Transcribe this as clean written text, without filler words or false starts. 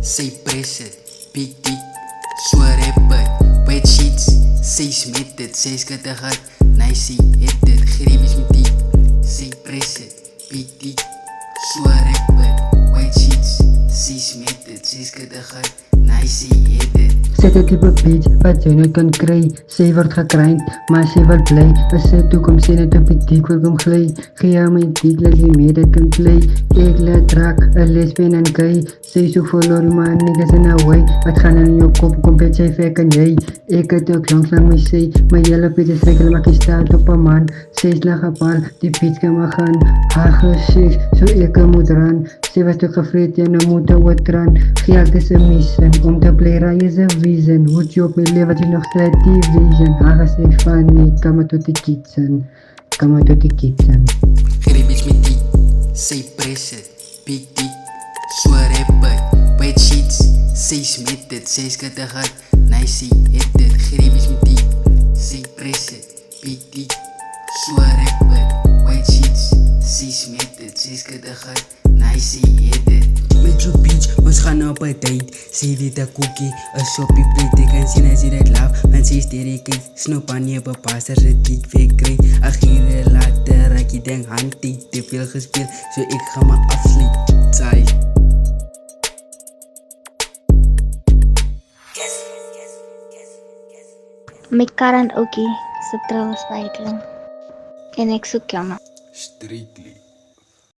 Sy press it, big dick, so rapper, wet sheets, sy smet dit, sy skittig uit, nice, het dit, greep is met die, sy press it, big dick, so rapper, wet sheets, sy smet dit, sy skittig uit, nice, het dit. Sy het 'n tipe bitch wat jy nooit kan kry. Sy word gekreind, maar sy wil bly. As sy toekom sy net op die dik wil kom gly. Gee haar my dik, laat jy mee dit kan play. Ek laat raak, 'n lesbien en gay. Sy soek vir lorry maar niggas in her way. Wat gaan in jou kop, kom bet jy fek en jy. Ek het ook langs lang my sy. My hele piet is rekel, maak jy staat op 'n man. Sy is lag op al, die piet kan maar gaan. Haar gezicht, so ek moet ran. Sy was ook gevreed en nou moet wat ran. Geld is 'n mission, om te bly raai is 'n vision. Moet jy op my leven wat jy nog steeds die vision. Haar sê van nie, kom maar tot die kitchen. Kom maar tot die kitchen. Greep is met die, sy press it, big dick, so rapper, wet sheets, sy smet dit, sy skittig uit, nice, het dit, greep is met die, sy press it, big dick, so rapper, wet sheets, sy smet dit, sy skittig uit, nice, het dit. Met jou bitch, ons gaan op 'n date. Sy weet 'n koekie, 'n shoppie plate. Ek kan sien as jy dit love, want sy sterk kyk. Snoep aan jou bepasser, se dik weg kry. 'n Gure later, ek dink hantie te veel gespeel, so ek gaan maar afsluit. Sy My current oukie se trouwens by en ek soek jou nou. Strictly